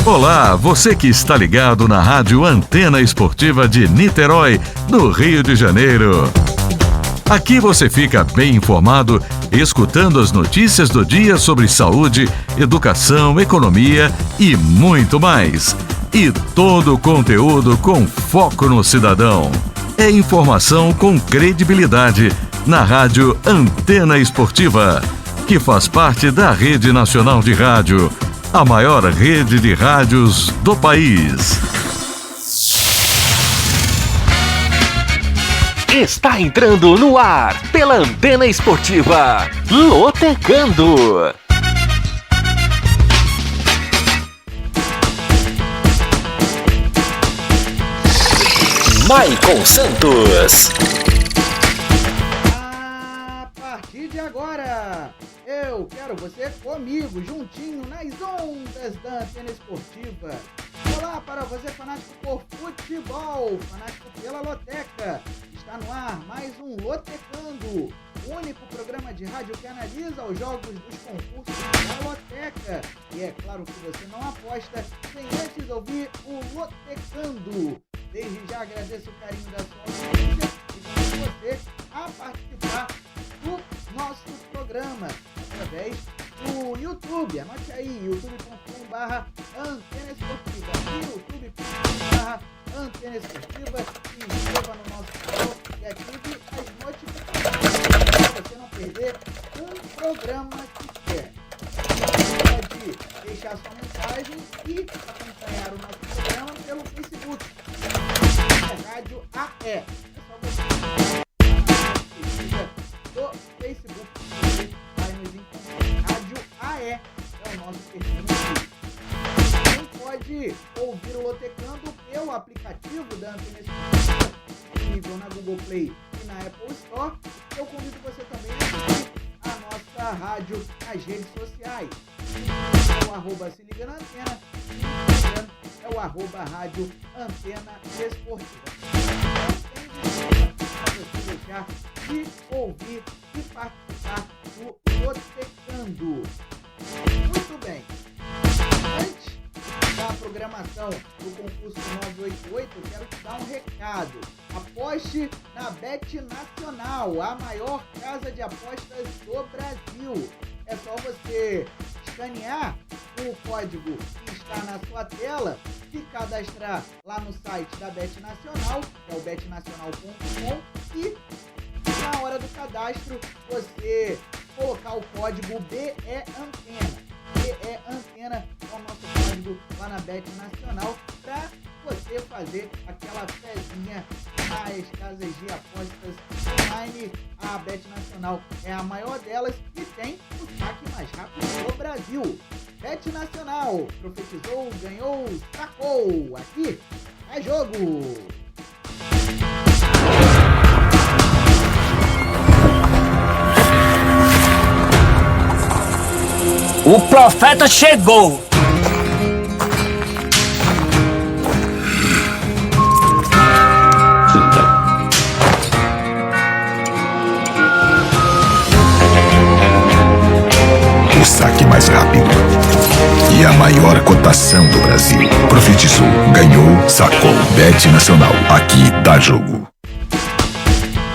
Olá, você que está ligado na Rádio Antena Esportiva de Niterói, no Rio de Janeiro. Aqui você fica bem informado, escutando as notícias do dia sobre saúde, educação, economia e muito mais. E todo o conteúdo com foco no cidadão. É informação com credibilidade na Rádio Antena Esportiva, que faz parte da Rede Nacional de Rádio, a maior rede de rádios do país. Está entrando no ar, pela Antena Esportiva, Lotecando. Maicon Santos. A partir de agora, eu quero você comigo, juntinho, nas ondas da Antena Esportiva. Olá para você, fanático por futebol, fanático pela Loteca. Está no ar mais um Lotecando, o único programa de rádio que analisa os jogos dos concursos da Loteca. E é claro que você não aposta sem antes ouvir o Lotecando. Desde já agradeço o carinho da sua audiência e convido você a participar do nosso programa através do YouTube. Anote aí, youtube.com/Antena Esportiva, youtube.com/Antena Esportiva. Se inscreva no nosso canal e ative as notificações para você não perder um programa sequer. Você pode deixar sua mensagem e acompanhar o nosso programa pelo Facebook. Rádio AE. É só você pesquisa do Facebook, você vai nos encontrar. Rádio AE é o nosso perfil no Facebook. Você pode ouvir o Lotecando pelo aplicativo da Antena Esportiva, disponível na Google Play e na Apple Store. Eu convido você também a seguir a nossa rádio nas redes sociais. É o arroba Se Liga na Antena, é o arroba Rádio Antena Esportiva. Para você deixar de ouvir e participar do Lotecando. Muito bem. Antes da programação do concurso 988, eu quero te dar um recado. Aposte na Bet Nacional, a maior casa de apostas do Brasil. É só você escanear o código que está na sua tela, se cadastrar lá no site da Bet Nacional, que é o betnacional.com, e na hora do cadastro você colocar o código BEANTENA. BEANTENA é o nosso código lá na Bet Nacional para você fazer aquela fezinha nas casas de apostas online. A Bet Nacional é a maior delas e tem o saque mais rápido do Brasil. Bet Nacional, profetizou, ganhou, sacou. Aqui é jogo. O profeta chegou. O saque mais rápido e a maior cotação do Brasil. Profetizou, ganhou, sacou. Bet Nacional, aqui dá jogo.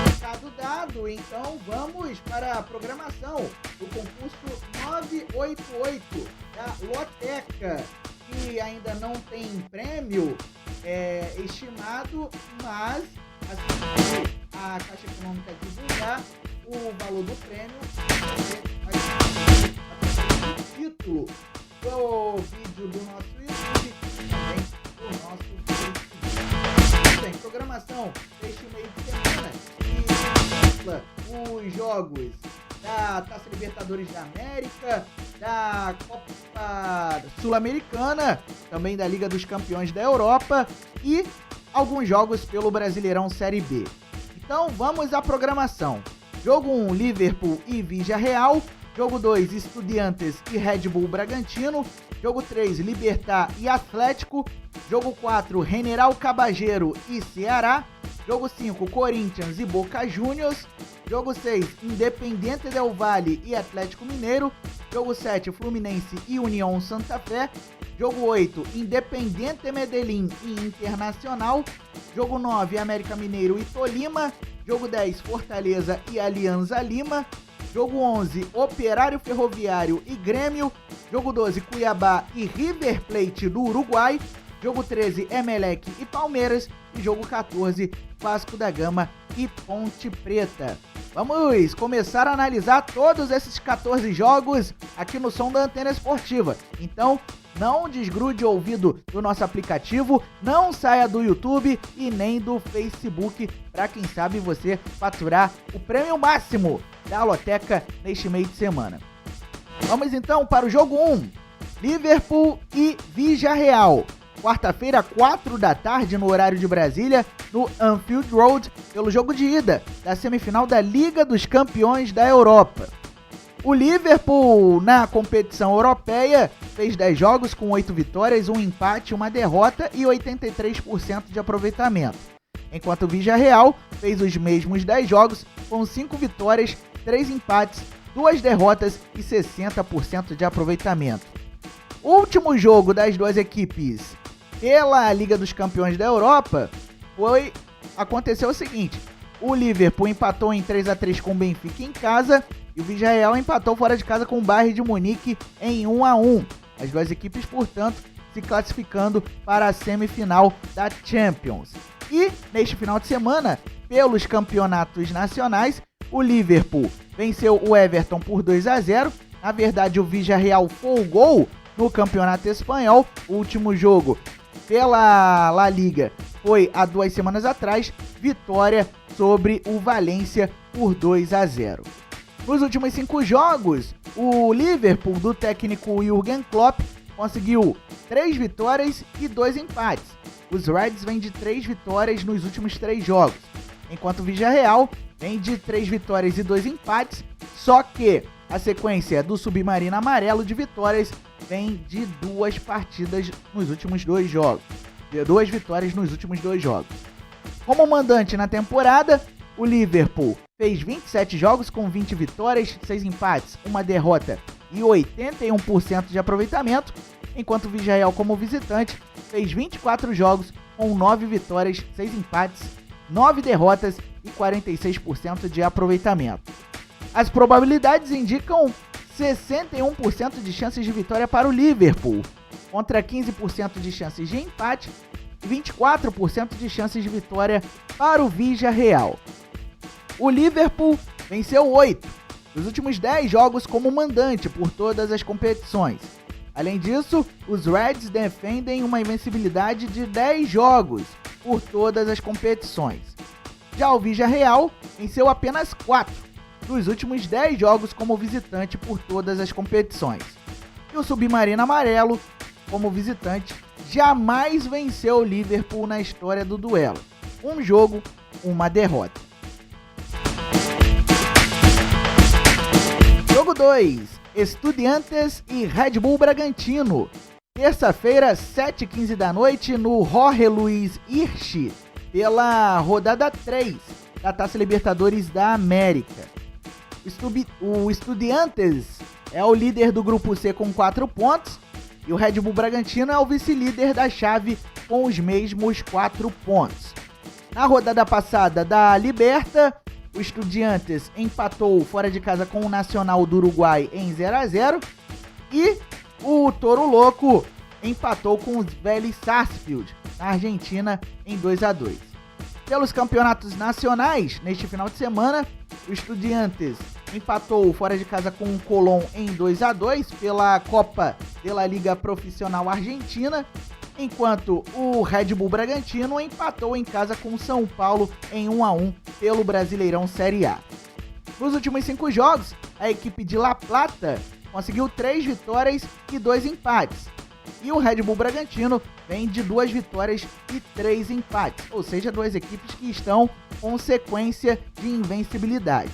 Recado dado, então vamos para a programação do concurso 988 da Loteca, que ainda não tem prêmio estimado, mas assim que a Caixa Econômica divulgar o valor do prêmio, você vai saber através do título do vídeo do nosso YouTube e também do nosso Facebook. Tem programação deste meio de semana e os jogos da Taça Libertadores da América, da Copa Sul-Americana, também da Liga dos Campeões da Europa e alguns jogos pelo Brasileirão Série B. Então vamos à programação. Jogo 1, Liverpool e Villarreal. Jogo 2, Estudiantes e Red Bull Bragantino. Jogo 3, Libertad e Atlético. Jogo 4, General Cabageiro e Ceará. Jogo 5, Corinthians e Boca Juniors. Jogo 6, Independiente del Valle e Atlético Mineiro. Jogo 7, Fluminense e União Santa Fé. Jogo 8, Independiente Medellín e Internacional. Jogo 9, América Mineiro e Tolima. Jogo 10, Fortaleza e Alianza Lima. Jogo 11, Operário Ferroviário e Grêmio. Jogo 12, Cuiabá e River Plate do Uruguai. Jogo 13, Emelec e Palmeiras. E jogo 14, Vasco da Gama e Ponte Preta. Vamos começar a analisar todos esses 14 jogos aqui no som da Antena Esportiva. Então, não desgrude o ouvido do nosso aplicativo, não saia do YouTube e nem do Facebook, para quem sabe você faturar o prêmio máximo da Loteca neste meio de semana. Vamos então para o jogo 1, Liverpool e Villarreal. Quarta-feira, 4 da tarde, no horário de Brasília, no Anfield Road, pelo jogo de ida da semifinal da Liga dos Campeões da Europa. O Liverpool, na competição europeia, fez 10 jogos com 8 vitórias, 1 empate, 1 derrota e 83% de aproveitamento. Enquanto o Villarreal fez os mesmos 10 jogos com 5 vitórias, 3 empates, 2 derrotas e 60% de aproveitamento. O último jogo das duas equipes pela Liga dos Campeões da Europa aconteceu o seguinte: o Liverpool empatou em 3-3 com o Benfica em casa e o Villarreal empatou fora de casa com o Bayern de Munique em 1-1. As duas equipes, portanto, se classificando para a semifinal da Champions. E neste final de semana, pelos campeonatos nacionais, o Liverpool venceu o Everton por 2-0. Na verdade, o Villarreal folgou no Campeonato Espanhol. O último jogo pela La Liga foi há 2 semanas atrás, vitória sobre o Valência por 2-0. Nos últimos 5 jogos, o Liverpool do técnico Jürgen Klopp conseguiu 3 vitórias e 2 empates. Os Reds vêm de 3 vitórias nos últimos 3 jogos, enquanto o Villarreal vem de 3 vitórias e 2 empates, só que a sequência do Submarino Amarelo de vitórias vem de 2 partidas nos últimos 2 jogos. 2 vitórias nos últimos 2 jogos. Como mandante na temporada, o Liverpool fez 27 jogos com 20 vitórias, 6 empates, 1 derrota e 81% de aproveitamento, enquanto o Villarreal, como visitante, fez 24 jogos com 9 vitórias, 6 empates, 9 derrotas e 46% de aproveitamento. As probabilidades indicam 61% de chances de vitória para o Liverpool, contra 15% de chances de empate e 24% de chances de vitória para o Villarreal. O Liverpool venceu 8 dos últimos 10 jogos como mandante por todas as competições. Além disso, os Reds defendem uma invencibilidade de 10 jogos por todas as competições. Já o Villarreal venceu apenas 4 dos últimos 10 jogos como visitante por todas as competições. E o Submarino Amarelo, como visitante, jamais venceu o Liverpool na história do duelo. 1 jogo, 1 derrota. Jogo 2, Estudiantes e Red Bull Bragantino. Terça-feira, 7h15 da noite, no Jorge Luiz Hirsch, pela rodada 3 da Taça Libertadores da América. O Estudiantes é o líder do grupo C com 4 pontos e o Red Bull Bragantino é o vice-líder da chave com os mesmos 4 pontos. Na rodada passada da Liberta, o Estudiantes empatou fora de casa com o Nacional do Uruguai em 0-0 e o Toro Louco empatou com os Vélez Sarsfield na Argentina em 2-2. Pelos campeonatos nacionais, neste final de semana, o Estudiantes empatou fora de casa com o Colón em 2-2 pela Copa de la Liga Profissional Argentina, enquanto o Red Bull Bragantino empatou em casa com o São Paulo em 1-1 pelo Brasileirão Série A. Nos últimos 5 jogos, a equipe de La Plata conseguiu 3 vitórias e 2 empates. E o Red Bull Bragantino vem de 2 vitórias e 3 empates, ou seja, 2 equipes que estão com sequência de invencibilidade.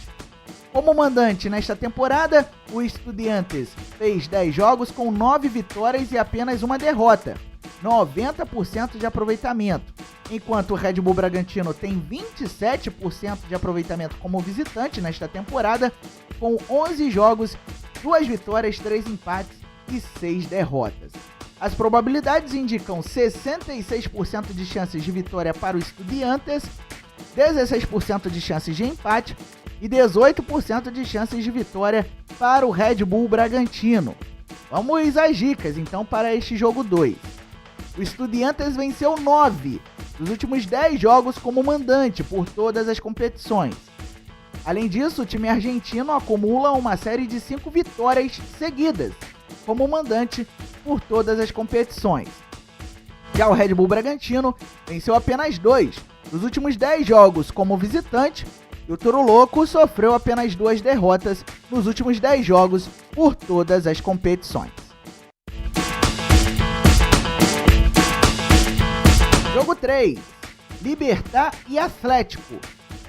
Como mandante nesta temporada, o Estudiantes fez 10 jogos com 9 vitórias e apenas 1 derrota, 90% de aproveitamento, enquanto o Red Bull Bragantino tem 27% de aproveitamento como visitante nesta temporada, com 11 jogos, 2 vitórias, 3 empates e 6 derrotas. As probabilidades indicam 66% de chances de vitória para o Estudiantes, 16% de chances de empate e 18% de chances de vitória para o Red Bull Bragantino. Vamos às dicas então para este jogo 2. O Estudiantes venceu 9 dos últimos 10 jogos como mandante por todas as competições. Além disso, o time argentino acumula uma série de 5 vitórias seguidas como mandante por todas as competições. Já o Red Bull Bragantino venceu apenas 2 dos últimos 10 jogos como visitante, e o Toro Louco sofreu apenas 2 derrotas nos últimos 10 jogos por todas as competições. Jogo 3, Libertad e Atlético.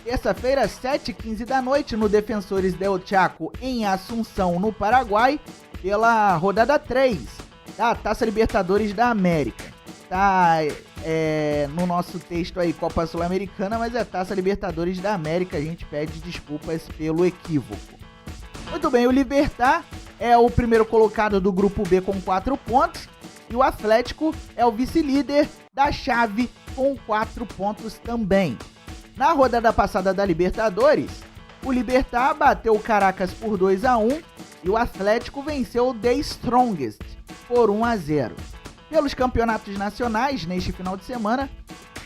Terça-feira, 7h15 da noite, no Defensores del Chaco, em Assunção, no Paraguai, pela rodada 3 da Taça Libertadores da América. Tá no nosso texto aí, Copa Sul-Americana, mas é Taça Libertadores da América, a gente pede desculpas pelo equívoco. Muito bem, o Libertad é o primeiro colocado do grupo B com 4 pontos, e o Atlético é o vice-líder da chave com 4 pontos também. Na rodada passada da Libertadores, o Libertad bateu o Caracas por 2-1 e o Atlético venceu o The Strongest por 1-0. Pelos campeonatos nacionais, neste final de semana,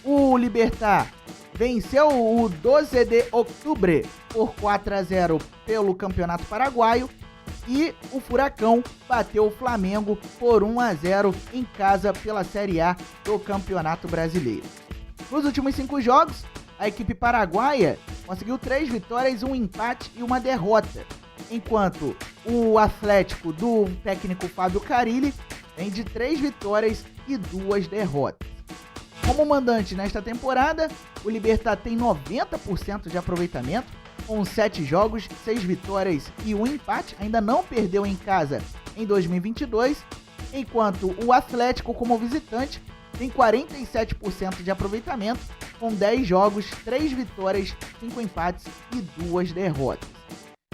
o Libertad venceu o 12 de outubro por 4-0 pelo Campeonato Paraguaio e o Furacão bateu o Flamengo por 1-0 em casa pela Série A do Campeonato Brasileiro. Nos últimos 5 jogos, a equipe paraguaia conseguiu 3 vitórias, 1 empate e 1 derrota, enquanto o Atlético do técnico Fábio Carille vem de 3 vitórias e 2 derrotas. Como mandante nesta temporada, o Libertad tem 90% de aproveitamento, com 7 jogos, 6 vitórias e 1 empate, ainda não perdeu em casa em 2022, enquanto o Atlético, como visitante, tem 47% de aproveitamento, com 10 jogos, 3 vitórias, 5 empates e 2 derrotas.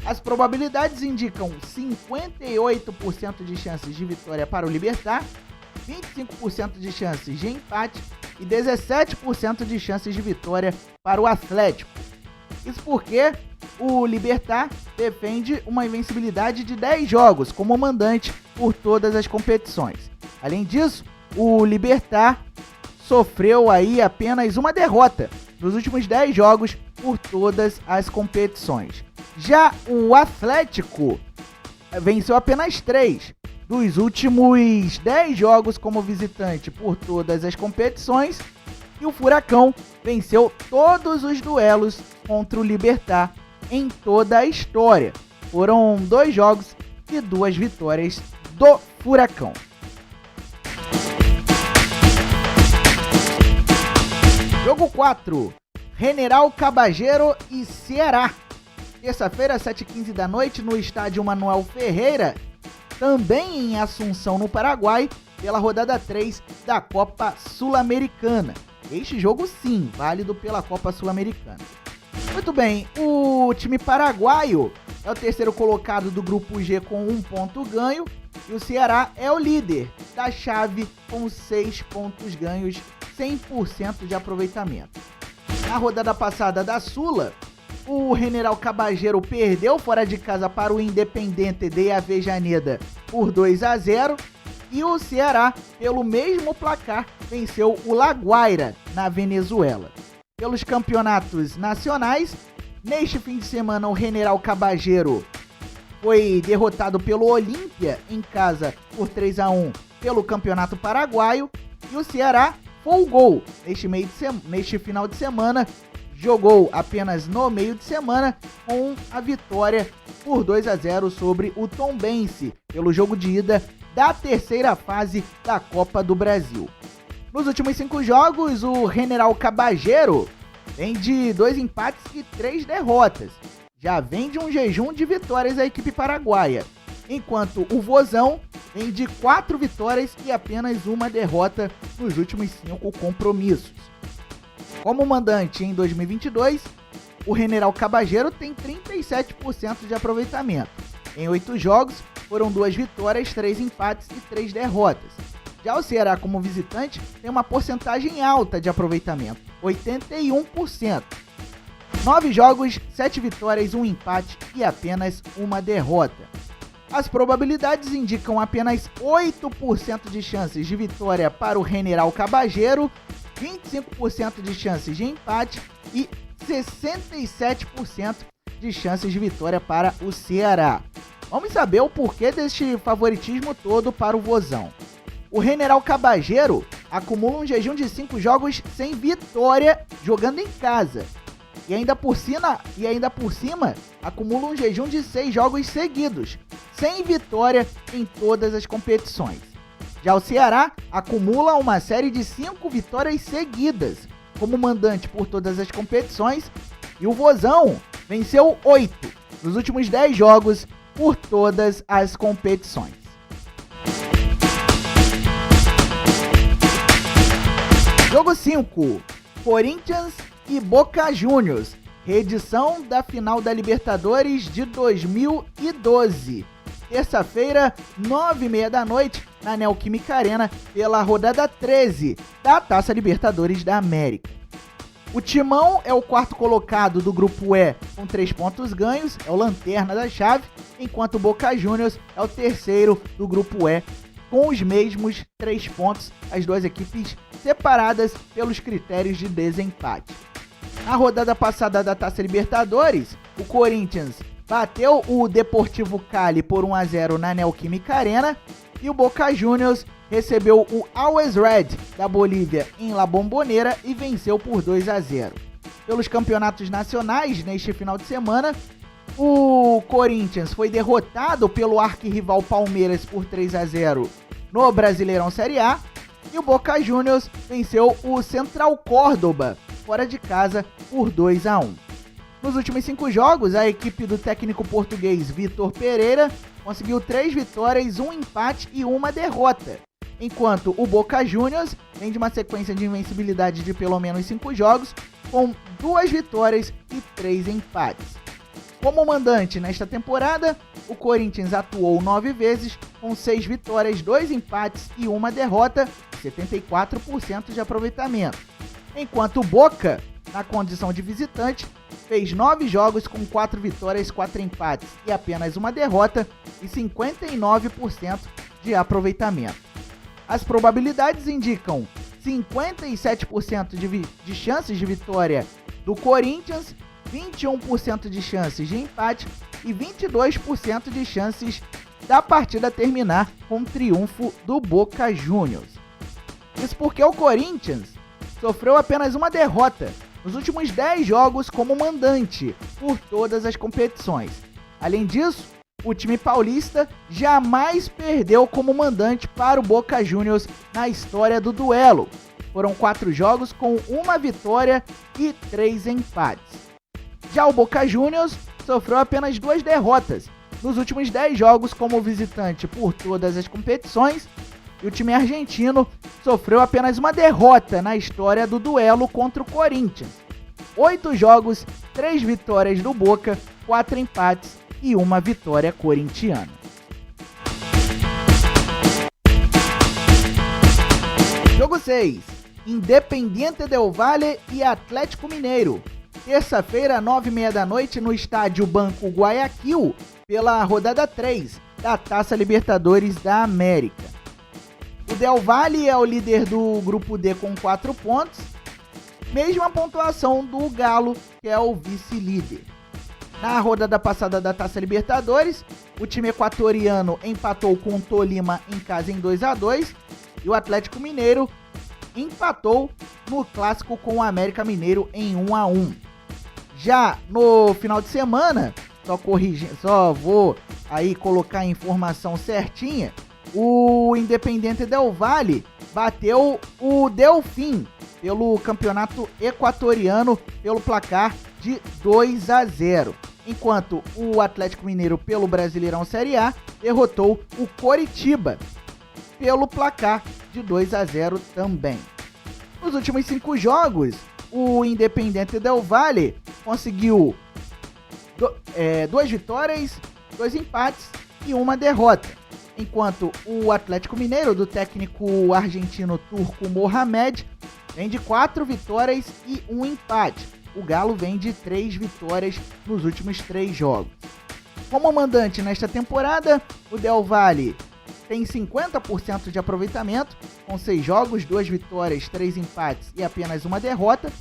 As probabilidades indicam 58% de chances de vitória para o Libertad, 25% de chances de empate e 17% de chances de vitória para o Atlético. Isso porque o Libertad defende uma invencibilidade de 10 jogos como mandante por todas as competições. Além disso, o Libertad sofreu aí apenas uma derrota nos últimos 10 jogos por todas as competições. Já o Atlético venceu apenas 3 dos últimos 10 jogos como visitante por todas as competições, e o Furacão venceu todos os duelos contra o Libertad em toda a história. Foram 2 jogos e 2 vitórias do Furacão. Jogo 4, General Caballero e Ceará. Terça-feira, 7h15 da noite, no estádio Manuel Ferreira, também em Assunção, no Paraguai, pela rodada 3 da Copa Sul-Americana. Este jogo, sim, válido pela Copa Sul-Americana. Muito bem, o time paraguaio é o terceiro colocado do grupo G com 1 ponto ganho, e o Ceará é o líder da chave com 6 pontos ganhos, 100% de aproveitamento. Na rodada passada da Sula, o General Caballero perdeu fora de casa para o Independiente de Avejaneda por 2-0, e o Ceará, pelo mesmo placar, venceu o La Guaira na Venezuela. Pelos campeonatos nacionais, neste fim de semana o General Caballero foi derrotado pelo Olímpia em casa por 3-1 pelo Campeonato Paraguaio, e o Ceará folgou neste final de semana, jogou apenas no meio de semana com a vitória por 2-0 sobre o Tombense pelo jogo de ida da terceira fase da Copa do Brasil. Nos últimos 5 jogos, o General Caballero vem de 2 empates e 3 derrotas. Já vem de um jejum de vitórias a equipe paraguaia, enquanto o Vozão vem de 4 vitórias e apenas 1 derrota nos últimos 5 compromissos. Como mandante em 2022, o General Caballero tem 37% de aproveitamento. Em 8 jogos, foram 2 vitórias, 3 empates e 3 derrotas. Já o Ceará, como visitante, tem uma porcentagem alta de aproveitamento, 81%. 9 jogos, 7 vitórias, 1 empate e apenas uma derrota. As probabilidades indicam apenas 8% de chances de vitória para o General Cabageiro, 25% de chances de empate e 67% de chances de vitória para o Ceará. Vamos saber o porquê deste favoritismo todo para o Vozão. O General Cabageiro acumula um jejum de 5 jogos sem vitória jogando em casa. E ainda por cima, acumula um jejum de 6 jogos seguidos, sem vitória em todas as competições. Já o Ceará acumula uma série de 5 vitórias seguidas, como mandante por todas as competições, e o Vozão venceu 8 nos últimos 10 jogos por todas as competições. Jogo 5, Corinthians e Boca Juniors, reedição da final da Libertadores de 2012. Terça-feira, 9h30 da noite, na Neoquímica Arena, pela rodada 13 da Taça Libertadores da América. O Timão é o quarto colocado do grupo E com 3 pontos ganhos, é o lanterna da chave, enquanto o Boca Juniors é o terceiro do grupo E com os mesmos 3 pontos, as duas equipes separadas pelos critérios de desempate. Na rodada passada da Taça Libertadores, o Corinthians bateu o Deportivo Cali por 1-0 na Neoquímica Arena e o Boca Juniors recebeu o Always Red da Bolívia em La Bombonera e venceu por 2-0. Pelos campeonatos nacionais, neste final de semana, o Corinthians foi derrotado pelo arquirrival Palmeiras por 3-0 no Brasileirão Série A e o Boca Juniors venceu o Central Córdoba fora de casa por 2-1. Nos últimos 5 jogos, a equipe do técnico português Vitor Pereira conseguiu 3 vitórias, 1 empate e 1 derrota, enquanto o Boca Juniors vem de uma sequência de invencibilidade de pelo menos 5 jogos, com 2 vitórias e 3 empates. Como mandante nesta temporada, o Corinthians atuou 9 vezes, com 6 vitórias, 2 empates e 1 derrota, 74% de aproveitamento. Enquanto o Boca, na condição de visitante, fez 9 jogos com 4 vitórias, 4 empates e apenas 1 derrota e 59% de aproveitamento. As probabilidades indicam 57% de chances de vitória do Corinthians, 21% de chances de empate e 22% de chances da partida terminar com triunfo do Boca Juniors. Isso porque o Corinthians sofreu apenas 1 derrota nos últimos 10 jogos como mandante por todas as competições. Além disso, o time paulista jamais perdeu como mandante para o Boca Juniors na história do duelo. Foram 4 jogos com 1 vitória e 3 empates. Já o Boca Juniors sofreu apenas 2 derrotas nos últimos 10 jogos como visitante por todas as competições, e o time argentino sofreu apenas 1 derrota na história do duelo contra o Corinthians. 8 jogos, 3 vitórias do Boca, 4 empates e 1 vitória corintiana. Jogo 6, Independiente del Valle e Atlético Mineiro. Terça-feira, 9h30 da noite, no estádio Banco Guayaquil, pela rodada 3 da Taça Libertadores da América. O Del Valle é o líder do grupo D com 4 pontos, mesma pontuação do Galo, que é o vice-líder. Na rodada passada da Taça Libertadores, o time equatoriano empatou com o Tolima em casa em 2-2 e o Atlético Mineiro empatou no clássico com o América Mineiro em 1-1. Já no final de semana, só vou aí colocar a informação certinha, o Independiente del Valle bateu o Delfim pelo campeonato equatoriano pelo placar de 2-0, enquanto o Atlético Mineiro pelo Brasileirão Série A derrotou o Coritiba pelo placar de 2-0 também. Nos últimos 5 jogos, o Independiente del Valle conseguiu 2 vitórias, 2 empates e 1 derrota, enquanto o Atlético Mineiro, do técnico argentino Turco Mohamed, vem de 4 vitórias e 1 empate. O Galo vem de 3 vitórias nos últimos 3 jogos. Como mandante nesta temporada, o Del Valle tem 50% de aproveitamento, com 6 jogos, 2 vitórias, 3 empates e apenas 1 derrota,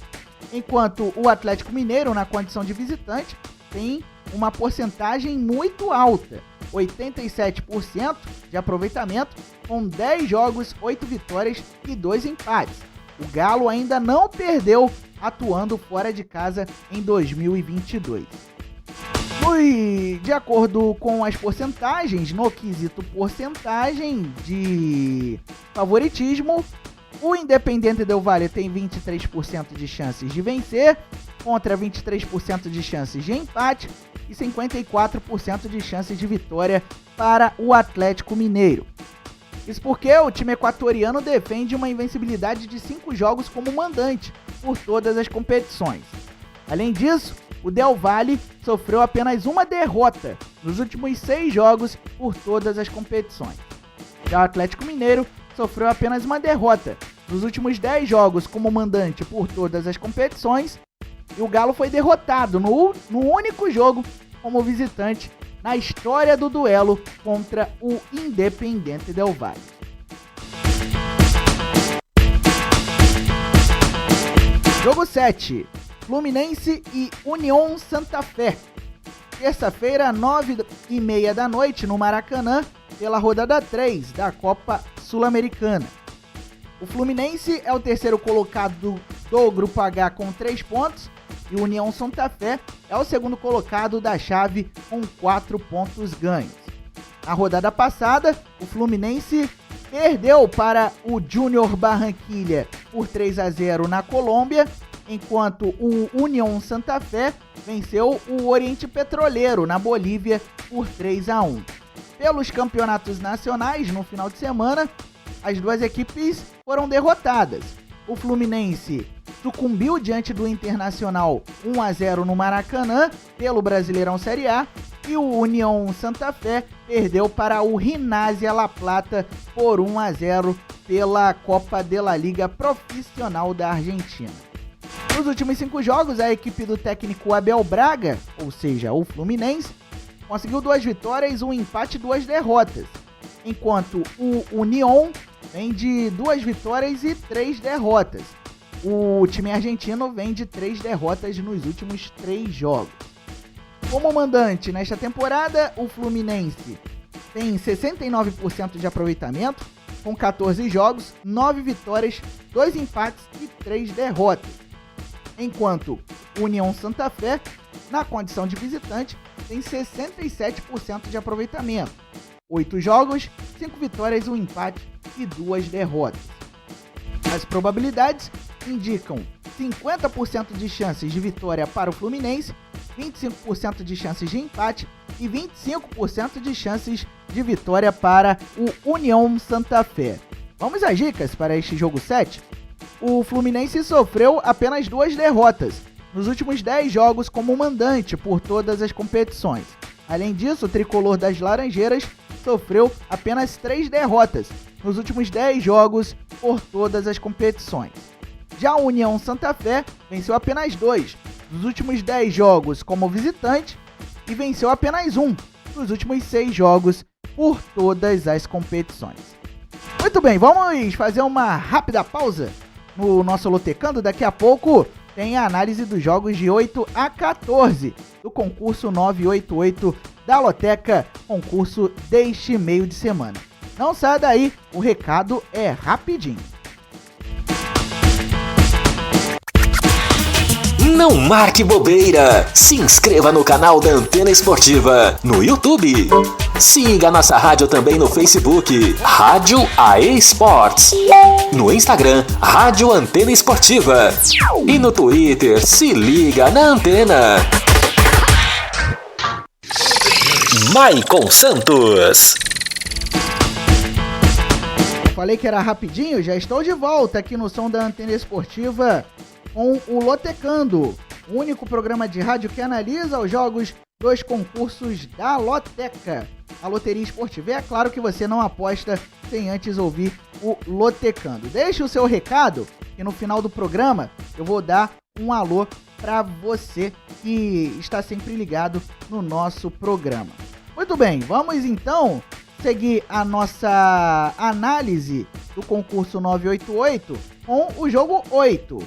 enquanto o Atlético Mineiro, na condição de visitante, tem uma porcentagem muito alta, 87% de aproveitamento, com 10 jogos, 8 vitórias e 2 empates. O Galo ainda não perdeu atuando fora de casa em 2022. De acordo com as porcentagens, no quesito porcentagem de favoritismo, o Independiente Del Valle tem 23% de chances de vencer, contra 23% de chances de empate e 54% de chances de vitória para o Atlético Mineiro. Isso porque o time equatoriano defende uma invencibilidade de 5 jogos como mandante por todas as competições. Além disso, o Del Valle sofreu apenas 1 derrota nos últimos 6 jogos por todas as competições. Já o Atlético Mineiro sofreu apenas 1 derrota nos últimos 10 jogos como mandante por todas as competições, e o Galo foi derrotado no único jogo como visitante na história do duelo contra o Independiente Del Valle. Jogo 7. Fluminense e União Santa Fé. Terça-feira, 9h30 da noite, no Maracanã, pela rodada 3 da Copa Sul-Americana. O Fluminense é o terceiro colocado do Grupo H com 3 pontos e o União Santa Fé é o segundo colocado da chave com 4 pontos ganhos. Na rodada passada, o Fluminense perdeu para o Junior Barranquilla por 3-0 na Colômbia, enquanto o União Santa Fé venceu o Oriente Petroleiro na Bolívia por 3-1. Pelos campeonatos nacionais, no final de semana, as duas equipes foram derrotadas. O Fluminense sucumbiu diante do Internacional 1-0 no Maracanã pelo Brasileirão Série A e o União Santa Fé perdeu para o Gimnasia La Plata por 1-0 pela Copa de la Liga Profissional da Argentina. Nos últimos 5 jogos, a equipe do técnico Abel Braga, ou seja, o Fluminense, conseguiu 2 vitórias, 1 empate e 2 derrotas, enquanto o União vem de 2 vitórias e 3 derrotas. O time argentino vem de 3 derrotas nos últimos 3 jogos. Como mandante nesta temporada, o Fluminense tem 69% de aproveitamento, com 14 jogos, 9 vitórias, 2 empates e 3 derrotas. Enquanto o União Santa Fé, na condição de visitante, tem 67% de aproveitamento, 8 jogos, 5 vitórias, 1 empate e 2 derrotas. As probabilidades indicam 50% de chances de vitória para o Fluminense, 25% de chances de empate e 25% de chances de vitória para o União Santa Fé. Vamos às dicas para este jogo 7? O Fluminense sofreu apenas 2 derrotas nos últimos 10 jogos como mandante por todas as competições. Além disso, o tricolor das Laranjeiras sofreu apenas 3 derrotas nos últimos 10 jogos por todas as competições. Já a União Santa Fé venceu apenas 2 nos últimos 10 jogos como visitante e venceu apenas 1 nos últimos 6 jogos por todas as competições. Muito bem, vamos fazer uma rápida pausa no nosso Lotecando. Daqui a pouco tem a análise dos jogos de 8 a 14 do concurso 988 da Loteca, concurso deste meio de semana. Não saia daí, o recado é rapidinho. Não marque bobeira. Se inscreva no canal da Antena Esportiva no YouTube. Siga nossa rádio também no Facebook, Rádio AE Esportes. No Instagram, Rádio Antena Esportiva. E no Twitter, se liga na Antena. Maicon Santos. Falei que era rapidinho, já estou de volta aqui no som da Antena Esportiva com o Lotecando, o único programa de rádio que analisa os jogos dos concursos da Loteca, a loteria esportiva. É claro que você não aposta sem antes ouvir o Lotecando. Deixe o seu recado e no final do programa eu vou dar um alô para você que está sempre ligado no nosso programa. Muito bem, vamos então seguir a nossa análise do concurso 988 com o jogo 8,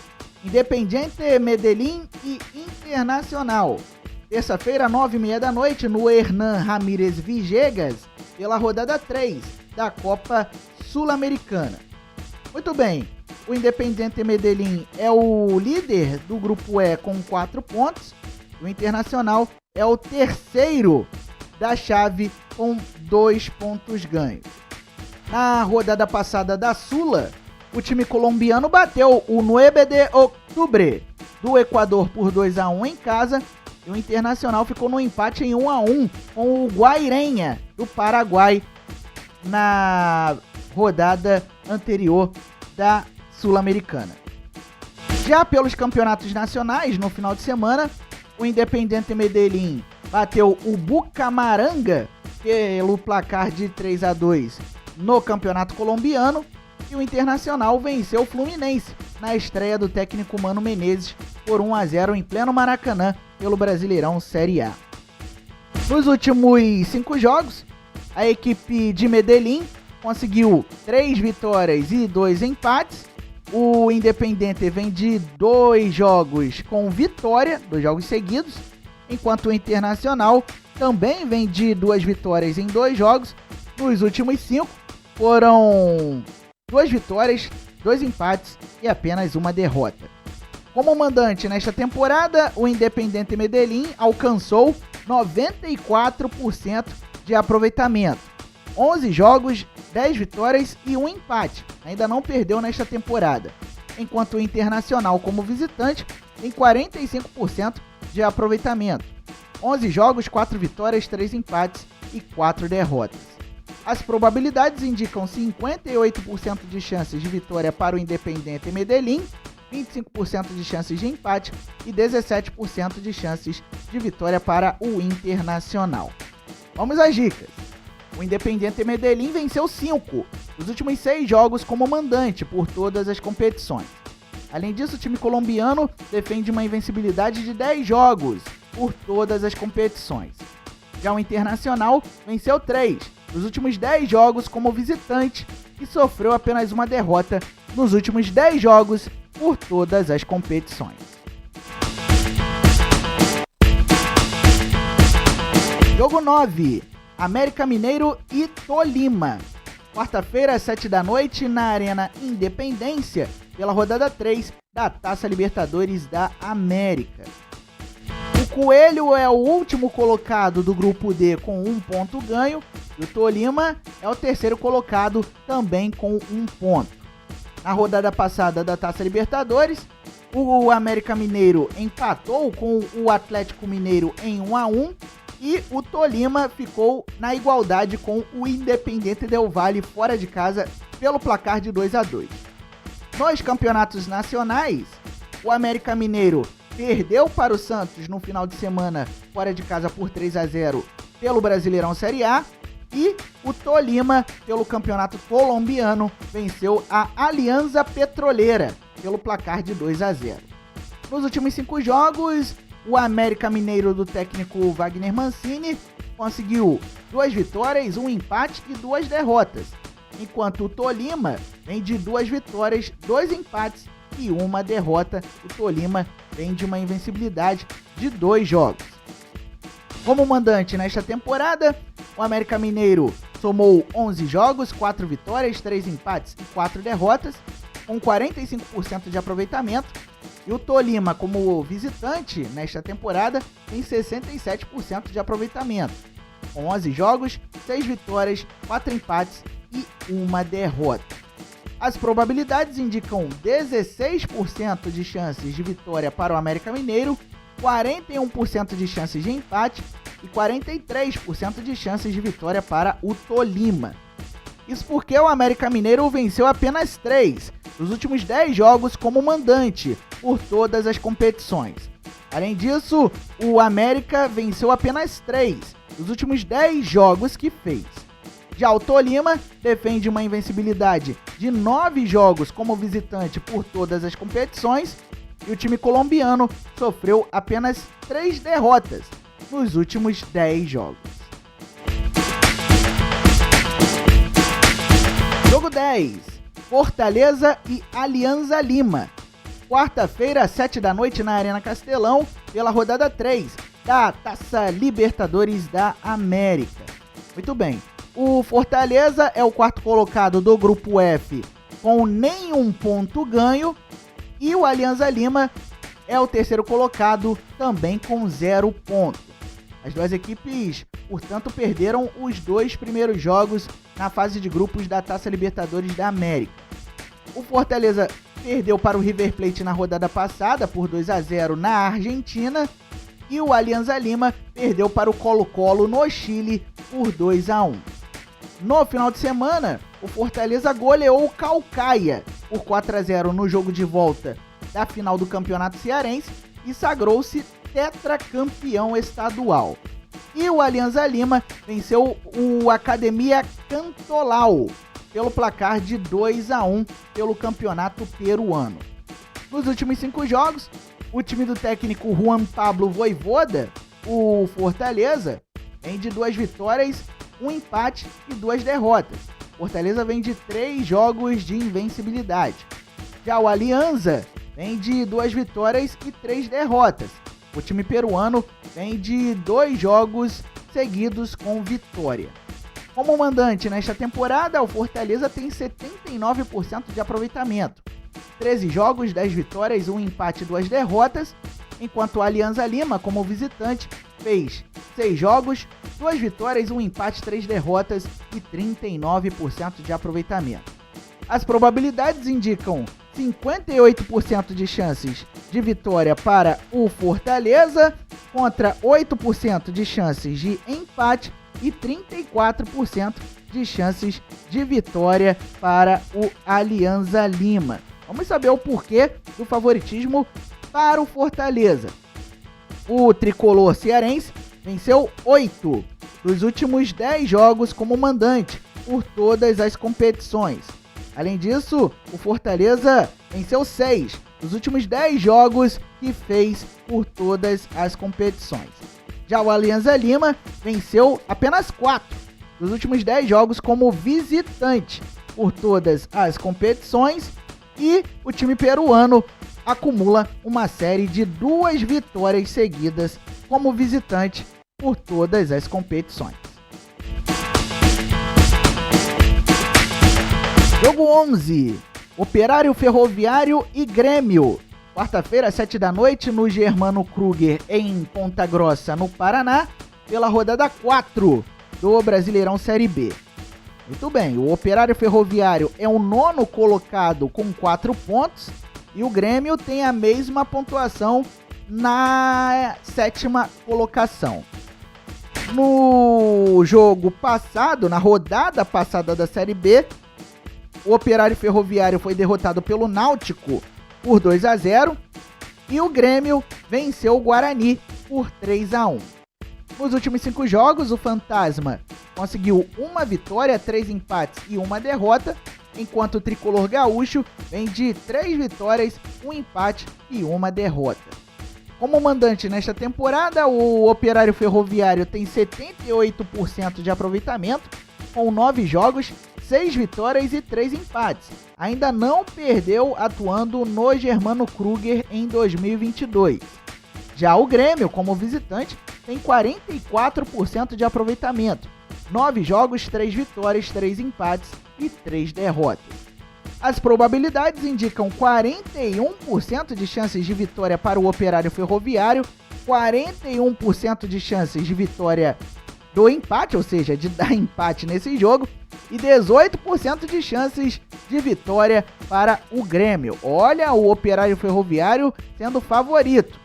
Independiente Medellín e Internacional. Terça-feira, 9h30 da noite, no Hernan Ramírez Vigegas, pela rodada 3 da Copa Sul-Americana. Muito bem, o Independiente Medellín é o líder do grupo E com 4 pontos. O Internacional é o terceiro da chave com 2 pontos ganhos. Na rodada passada da Sula, o time colombiano bateu o 9 de Octubre do Equador por 2-1 em casa. E o Internacional ficou no empate em 1-1 com o Guairenha do Paraguai na rodada anterior da Sul-Americana. Já pelos campeonatos nacionais, no final de semana, o Independiente Medellín bateu o Bucamaranga pelo placar de 3-2 no campeonato colombiano. E o Internacional venceu o Fluminense na estreia do técnico Mano Menezes por 1-0 em pleno Maracanã pelo Brasileirão Série A. Nos últimos 5 jogos, a equipe de Medellín conseguiu 3 vitórias e 2 empates. O Independiente vem de 2 jogos com vitória, 2 jogos seguidos, enquanto o Internacional também vem de 2 vitórias em 2 jogos. Nos últimos 5 foram 2 vitórias, 2 empates e apenas uma derrota. Como mandante nesta temporada, o Independiente Medellín alcançou 94% de aproveitamento. 11 jogos, 10 vitórias e 1 empate. Ainda não perdeu nesta temporada. Enquanto o Internacional, como visitante, tem 45% de aproveitamento. 11 jogos, 4 vitórias, 3 empates e 4 derrotas. As probabilidades indicam 58% de chances de vitória para o Independiente Medellín, 25% de chances de empate e 17% de chances de vitória para o Internacional. Vamos às dicas. O Independiente Medellín venceu 5 dos últimos 6 jogos como mandante por todas as competições. Além disso, o time colombiano defende uma invencibilidade de 10 jogos por todas as competições. Já o Internacional venceu 3 dos últimos 10 jogos como visitante e sofreu apenas uma derrota nos últimos 10 jogos por todas as competições. Jogo 9, América Mineiro e Tolima. Quarta-feira, às 7 da noite, na Arena Independência, pela rodada 3 da Taça Libertadores da América. O Coelho é o último colocado do grupo D com 1 ponto ganho e o Tolima é o terceiro colocado também com 1 ponto. Na rodada passada da Taça Libertadores, o América Mineiro empatou com o Atlético Mineiro em 1-1 e o Tolima ficou na igualdade com o Independiente Del Valle fora de casa pelo placar de 2-2. Nos campeonatos nacionais, o América Mineiro perdeu para o Santos no final de semana fora de casa por 3-0 pelo Brasileirão Série A. E o Tolima, pelo campeonato colombiano, venceu a Alianza Petroleira pelo placar de 2-0. Nos últimos 5 jogos, o América Mineiro do técnico Wagner Mancini conseguiu 2 vitórias, 1 empate e 2 derrotas. Enquanto o Tolima vem de 2 vitórias, 2 empates e 1 derrota. O Tolima vem de uma invencibilidade de 2 jogos. Como mandante nesta temporada, o América Mineiro somou 11 jogos, 4 vitórias, 3 empates e 4 derrotas, com 45% de aproveitamento. E o Tolima, como visitante nesta temporada, tem 67% de aproveitamento, com 11 jogos, 6 vitórias, 4 empates e 1 derrota. As probabilidades indicam 16% de chances de vitória para o América Mineiro, 41% de chances de empate e 43% de chances de vitória para o Tolima. Isso porque o América Mineiro venceu apenas 3 dos últimos 10 jogos como mandante por todas as competições. Além disso, o América venceu apenas 3 dos últimos 10 jogos que fez. Já o Tolima defende uma invencibilidade de 9 jogos como visitante por todas as competições e o time colombiano sofreu apenas 3 derrotas nos últimos 10 jogos. Jogo 10, Fortaleza e Alianza Lima. Quarta-feira, 7 da noite na Arena Castelão, pela rodada 3 da Taça Libertadores da América. Muito bem, o Fortaleza é o quarto colocado do grupo F com nenhum ponto ganho e o Alianza Lima é o terceiro colocado também com 0 ponto. As duas equipes, portanto, perderam os 2 primeiros jogos na fase de grupos da Taça Libertadores da América. O Fortaleza perdeu para o River Plate na rodada passada por 2-0 na Argentina e o Alianza Lima perdeu para o Colo-Colo no Chile por 2-1. No final de semana, o Fortaleza goleou o Caucaia por 4-0 no jogo de volta da final do Campeonato Cearense e sagrou-se tetracampeão estadual. E o Alianza Lima venceu o Academia Cantolau pelo placar de 2-1 pelo campeonato peruano. Nos últimos 5 jogos, o time do técnico Juan Pablo Vojvoda, o Fortaleza, vem de 2 vitórias, 1 empate e 2 derrotas. Fortaleza vem de 3 jogos de invencibilidade. Já o Alianza vem de 2 vitórias e 3 derrotas. O time peruano vem de 2 jogos seguidos com vitória. Como mandante nesta temporada, o Fortaleza tem 79% de aproveitamento. 13 jogos, 10 vitórias, 1 empate e 2 derrotas, enquanto o Alianza Lima, como visitante, fez 6 jogos, 2 vitórias, 1 empate, 3 derrotas e 39% de aproveitamento. As probabilidades indicam 58% de chances de vitória para o Fortaleza, contra 8% de chances de empate e 34% de chances de vitória para o Alianza Lima. Vamos saber o porquê do favoritismo para o Fortaleza. O tricolor cearense venceu 8 dos últimos 10 jogos como mandante por todas as competições. Além disso, o Fortaleza venceu 6 dos últimos 10 jogos que fez por todas as competições. Já o Alianza Lima venceu apenas 4 dos últimos 10 jogos como visitante por todas as competições e o time peruano acumula uma série de 2 vitórias seguidas como visitante por todas as competições. Jogo 11, Operário Ferroviário e Grêmio. Quarta-feira, 7 da noite, no Germano Kruger, em Ponta Grossa, no Paraná, pela rodada 4 do Brasileirão Série B. Muito bem, o Operário Ferroviário é o 9º colocado com 4 pontos e o Grêmio tem a mesma pontuação na 7ª colocação. No jogo passado, na rodada passada da Série B, o Operário Ferroviário foi derrotado pelo Náutico por 2-0 e o Grêmio venceu o Guarani por 3-1. Nos últimos 5 jogos, o Fantasma conseguiu 1 vitória, 3 empates e 1 derrota, enquanto o tricolor gaúcho vem de 3 vitórias, 1 empate e 1 derrota. Como mandante nesta temporada, o Operário Ferroviário tem 78% de aproveitamento, com 9 jogos, 6 vitórias e 3 empates. Ainda não perdeu atuando no Germano Kruger em 2022. Já o Grêmio, como visitante, tem 44% de aproveitamento. 9 jogos, 3 vitórias, 3 empates e 3 derrotas. As probabilidades indicam 41% de chances de vitória para o Operário Ferroviário, 41% de chances de vitória do empate, ou seja, de dar empate nesse jogo, e 18% de chances de vitória para o Grêmio. Olha o Operário Ferroviário sendo favorito,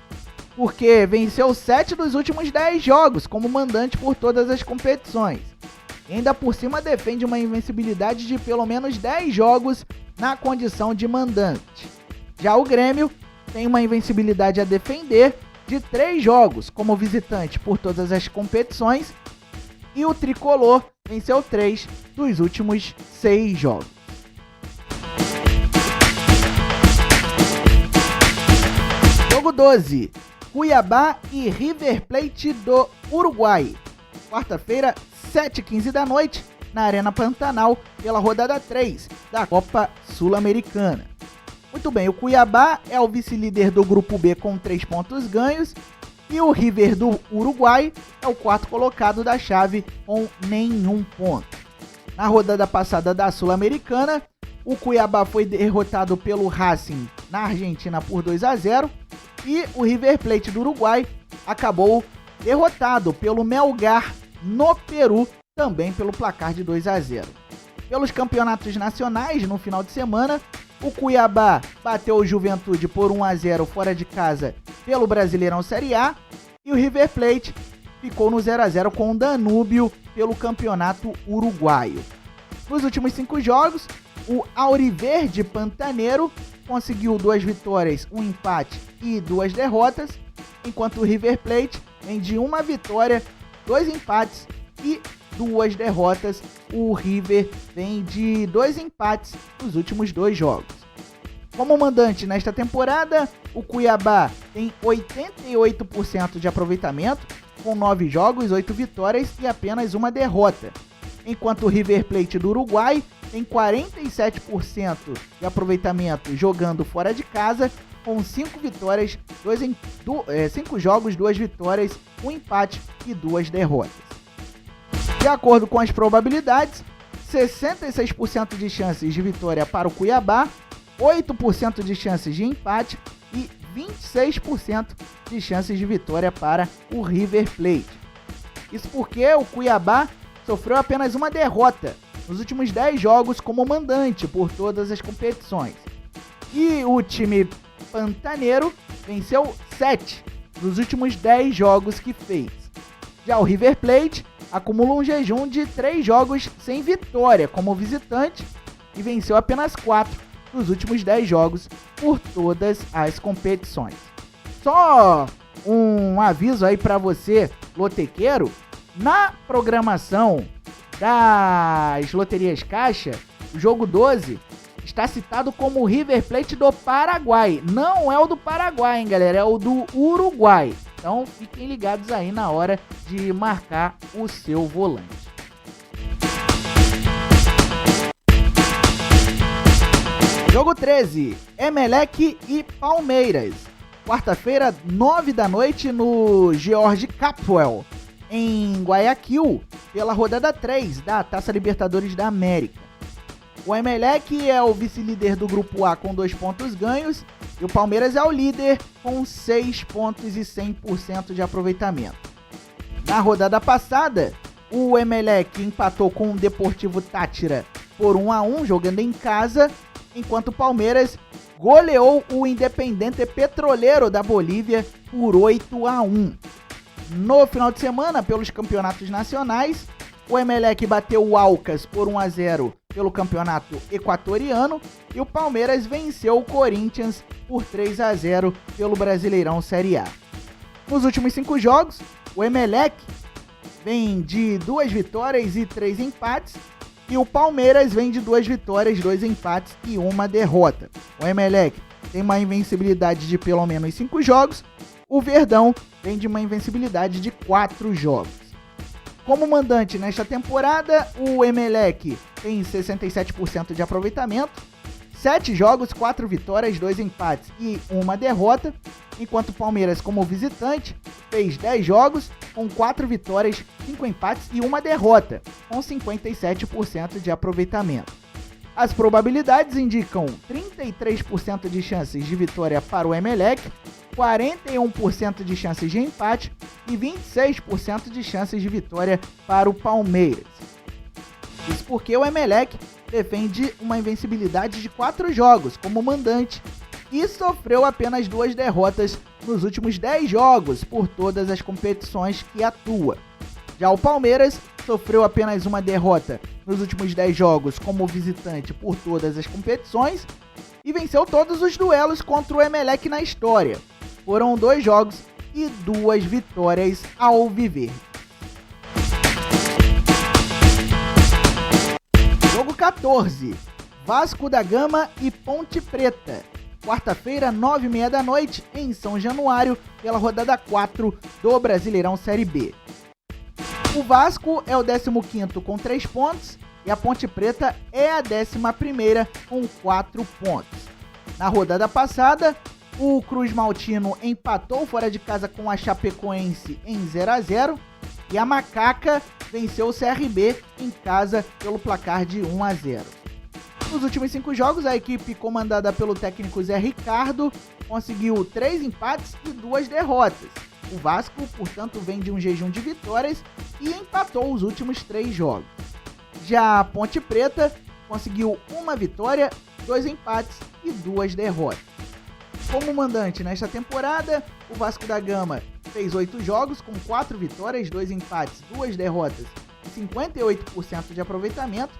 porque venceu 7 dos últimos 10 jogos como mandante por todas as competições. E ainda por cima defende uma invencibilidade de pelo menos 10 jogos na condição de mandante. Já o Grêmio tem uma invencibilidade a defender de 3 jogos como visitante por todas as competições e o tricolor venceu 3 dos últimos 6 jogos. Jogo 12, Cuiabá e River Plate do Uruguai. Quarta-feira, 7h15 da noite, na Arena Pantanal, pela rodada 3 da Copa Sul-Americana. Muito bem, o Cuiabá é o vice-líder do Grupo B com 3 pontos ganhos e o River do Uruguai é o quarto colocado da chave com nenhum ponto. Na rodada passada da Sul-Americana, o Cuiabá foi derrotado pelo Racing na Argentina por 2-0 e o River Plate do Uruguai acabou derrotado pelo Melgar no Peru, também pelo placar de 2-0. Pelos campeonatos nacionais, no final de semana, o Cuiabá bateu o Juventude por 1-0 fora de casa pelo Brasileirão Série A e o River Plate ficou no 0-0 com o Danúbio pelo Campeonato Uruguaio. Nos últimos 5 jogos, o Auriverde Pantaneiro conseguiu 2 vitórias, 1 empate e 2 derrotas, enquanto o River Plate vem de 1 vitória, 2 empates e 2 derrotas. O River vem de 2 empates nos últimos 2 jogos. Como mandante nesta temporada, o Cuiabá tem 88% de aproveitamento, com 9 jogos, 8 vitórias e apenas 1 derrota. Enquanto o River Plate do Uruguai tem 47% de aproveitamento jogando fora de casa, com 5 vitórias, 5 jogos, 2 vitórias, 1 empate e 2 derrotas. De acordo com as probabilidades, 66% de chances de vitória para o Cuiabá, 8% de chances de empate e 26% de chances de vitória para o River Plate. Isso porque o Cuiabá sofreu apenas 1 derrota nos últimos 10 jogos como mandante por todas as competições. E o time pantaneiro venceu 7 dos últimos 10 jogos que fez. Já o River Plate acumula um jejum de 3 jogos sem vitória como visitante e venceu apenas 4 dos últimos 10 jogos por todas as competições. Só um aviso aí para você, lotequeiro, na programação das loterias Caixa, o jogo 12 está citado como o River Plate do Paraguai. Não é o do Paraguai, hein, galera, é o do Uruguai. Então fiquem ligados aí na hora de marcar o seu volante. Jogo 13, Emelec e Palmeiras. Quarta-feira, 9 da noite, no George Capwell, em Guayaquil, pela rodada 3 da Taça Libertadores da América. O Emelec é o vice-líder do Grupo A com 2 pontos ganhos e o Palmeiras é o líder com 6 pontos e 100% de aproveitamento. Na rodada passada, o Emelec empatou com o Deportivo Táchira por 1-1 jogando em casa, enquanto o Palmeiras goleou o Independiente Petroleiro da Bolívia por 8-1. No final de semana, pelos campeonatos nacionais, o Emelec bateu o Alcas por 1-0 pelo campeonato equatoriano e o Palmeiras venceu o Corinthians por 3-0 pelo Brasileirão Série A. Nos últimos 5 jogos, o Emelec vem de 2 vitórias e 3 empates e o Palmeiras vem de 2 vitórias, 2 empates e 1 derrota. O Emelec tem uma invencibilidade de pelo menos 5 jogos, o Verdão vem de uma invencibilidade de 4 jogos. Como mandante nesta temporada, o Emelec tem 67% de aproveitamento, 7 jogos, 4 vitórias, 2 empates e 1 derrota, enquanto o Palmeiras, como visitante, fez 10 jogos com 4 vitórias, 5 empates e 1 derrota, com 57% de aproveitamento. As probabilidades indicam 33% de chances de vitória para o Emelec, 41% de chances de empate e 26% de chances de vitória para o Palmeiras. Isso porque o Emelec defende uma invencibilidade de 4 jogos como mandante e sofreu apenas 2 derrotas nos últimos 10 jogos por todas as competições que atua. Já o Palmeiras sofreu apenas 1 derrota nos últimos 10 jogos como visitante por todas as competições e venceu todos os duelos contra o Emelec na história. Foram 2 jogos e 2 vitórias alviverde. Jogo 14, Vasco da Gama e Ponte Preta. Quarta-feira, 9h30 da noite, em São Januário, pela rodada 4 do Brasileirão Série B. O Vasco é o 15º com 3 pontos e a Ponte Preta é a 11ª com 4 pontos. Na rodada passada, o Cruz Maltino empatou fora de casa com a Chapecoense em 0-0 e a Macaca venceu o CRB em casa pelo placar de 1-0. Nos últimos 5 jogos, a equipe comandada pelo técnico Zé Ricardo conseguiu 3 empates e 2 derrotas. O Vasco, portanto, vem de um jejum de vitórias e empatou os últimos 3 jogos. Já a Ponte Preta conseguiu 1 vitória, 2 empates e 2 derrotas. Como mandante nesta temporada, o Vasco da Gama fez 8 jogos com 4 vitórias, 2 empates, 2 derrotas e 58% de aproveitamento.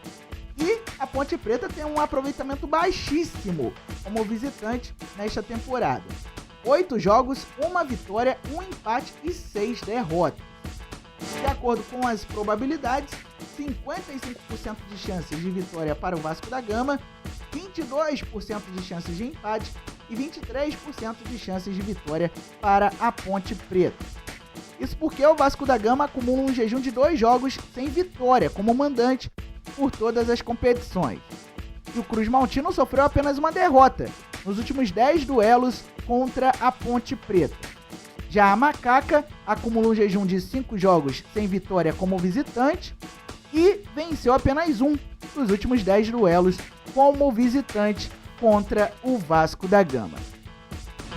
E a Ponte Preta tem um aproveitamento baixíssimo como visitante nesta temporada. 8 jogos, 1 vitória, 1 empate e 6 derrotas. De acordo com as probabilidades, 55% de chances de vitória para o Vasco da Gama, 22% de chances de empate e 23% de chances de vitória para a Ponte Preta. Isso porque o Vasco da Gama acumula um jejum de 2 jogos sem vitória como mandante por todas as competições. E o Cruz Maltino sofreu apenas uma derrota nos últimos 10 duelos contra a Ponte Preta. Já a Macaca acumula um jejum de 5 jogos sem vitória como visitante e venceu apenas um dos últimos 10 duelos como visitante contra o Vasco da Gama.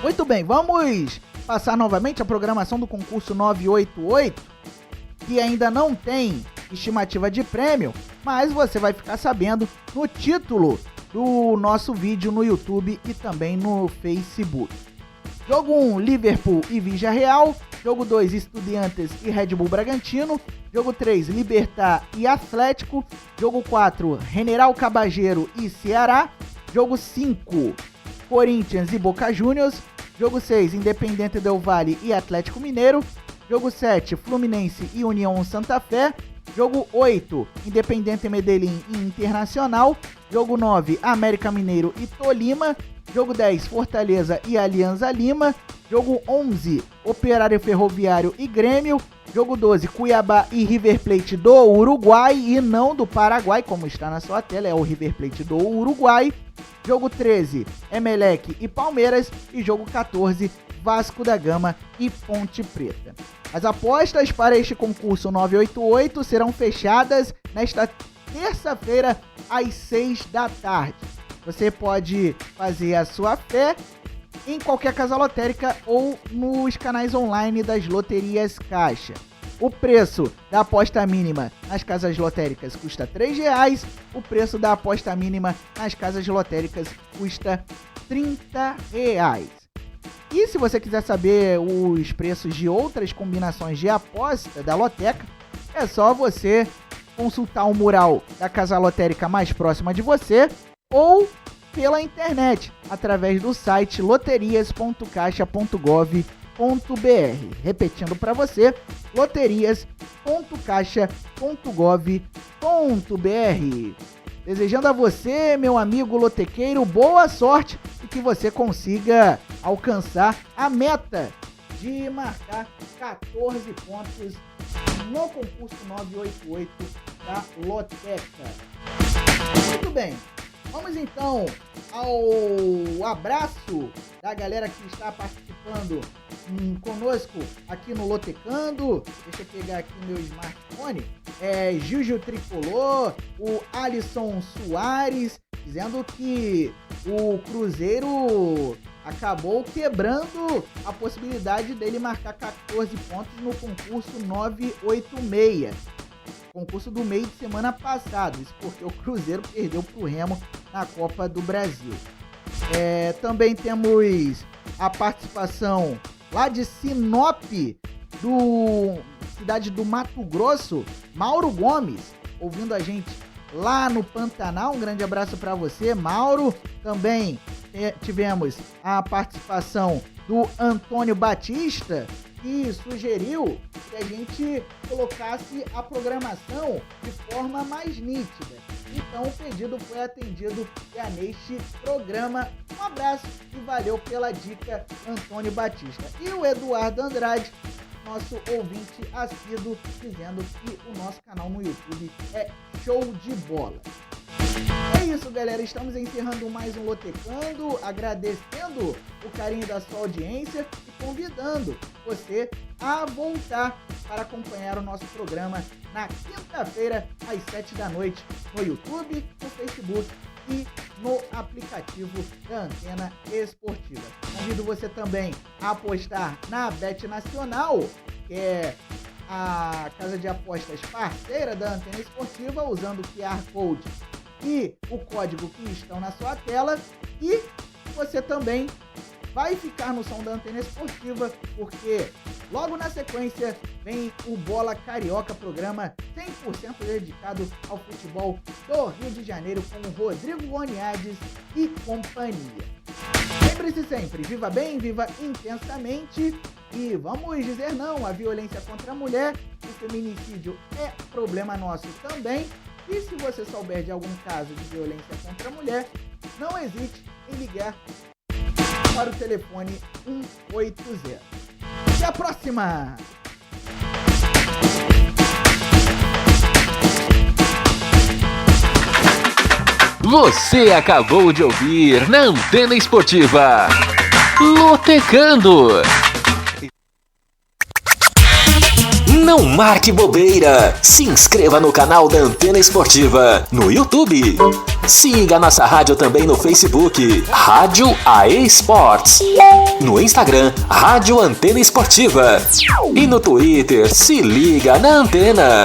Muito bem, vamos passar novamente a programação do concurso 988, que ainda não tem estimativa de prêmio, mas você vai ficar sabendo no título do nosso vídeo no YouTube e também no Facebook. Jogo 1, Liverpool e Villarreal. Jogo 2, Estudiantes e Red Bull Bragantino. Jogo 3, Libertad e Atlético. Jogo 4, General Cabageiro e Ceará. Jogo 5, Corinthians e Boca Juniors. Jogo 6, Independente Del Valle e Atlético Mineiro. Jogo 7, Fluminense e União Santa Fé. Jogo 8, Independente Medellín e Internacional. Jogo 9, América Mineiro e Tolima. Jogo 10, Fortaleza e Alianza Lima. Jogo 11, Operário Ferroviário e Grêmio. Jogo 12, Cuiabá e River Plate do Uruguai e não do Paraguai, como está na sua tela, é o River Plate do Uruguai. Jogo 13, Emelec e Palmeiras. E jogo 14, Vasco da Gama e Ponte Preta. As apostas para este concurso 988 serão fechadas nesta terça-feira às 6 da tarde. Você pode fazer a sua fé em qualquer casa lotérica ou nos canais online das loterias Caixa. O preço da aposta mínima nas casas lotéricas custa R$3. O preço da aposta mínima nas casas lotéricas custa R$30. E se você quiser saber os preços de outras combinações de aposta da loteca, é só você consultar o mural da casa lotérica mais próxima de você ou pela internet, através do site loterias.caixa.gov.br. Repetindo para você, loterias.caixa.gov.br. Desejando a você, meu amigo lotequeiro, boa sorte e que você consiga alcançar a meta de marcar 14 pontos no concurso 988 da Loteca. Muito bem, vamos então ao abraço da galera que está participando conosco aqui no Lotecando. Deixa eu pegar aqui meu smartphone. Juju Tricolor, o Alisson Soares, dizendo que o Cruzeiro acabou quebrando a possibilidade dele marcar 14 pontos no concurso 986. Concurso do meio de semana passado, isso porque o Cruzeiro perdeu pro Remo na Copa do Brasil. Também temos a participação lá de Sinop, cidade do Mato Grosso, Mauro Gomes, ouvindo a gente lá no Pantanal. Um grande abraço para você, Mauro. Também tivemos a participação do Antônio Batista, e sugeriu que a gente colocasse a programação de forma mais nítida. Então o pedido foi atendido e é neste programa. Um abraço e valeu pela dica, Antônio Batista. E o Eduardo Andrade, nosso ouvinte assíduo, dizendo que o nosso canal no YouTube é show de bola. É isso, galera, estamos encerrando mais um Lotecando, agradecendo o carinho da sua audiência e convidando você a voltar para acompanhar o nosso programa na quinta-feira às 7 da noite no YouTube, no Facebook e no aplicativo da Antena Esportiva. Convido você também a apostar na Bet Nacional, que é a casa de apostas parceira da Antena Esportiva, usando o QR Code e o código que estão na sua tela. E você também vai ficar no som da Antena Esportiva, porque logo na sequência vem o Bola Carioca, programa 100% dedicado ao futebol do Rio de Janeiro, com o Rodrigo Goniades e companhia. Lembre-se sempre, viva bem, viva intensamente e vamos dizer não à violência contra a mulher. O feminicídio é problema nosso também. E se você souber de algum caso de violência contra a mulher, não hesite em ligar para o telefone 180. Até a próxima! Você acabou de ouvir na Antena Esportiva Lotecando. Não marque bobeira. Se inscreva no canal da Antena Esportiva no YouTube. Siga nossa rádio também no Facebook, Rádio AE Sports. No Instagram, Rádio Antena Esportiva. E no Twitter, se liga na Antena.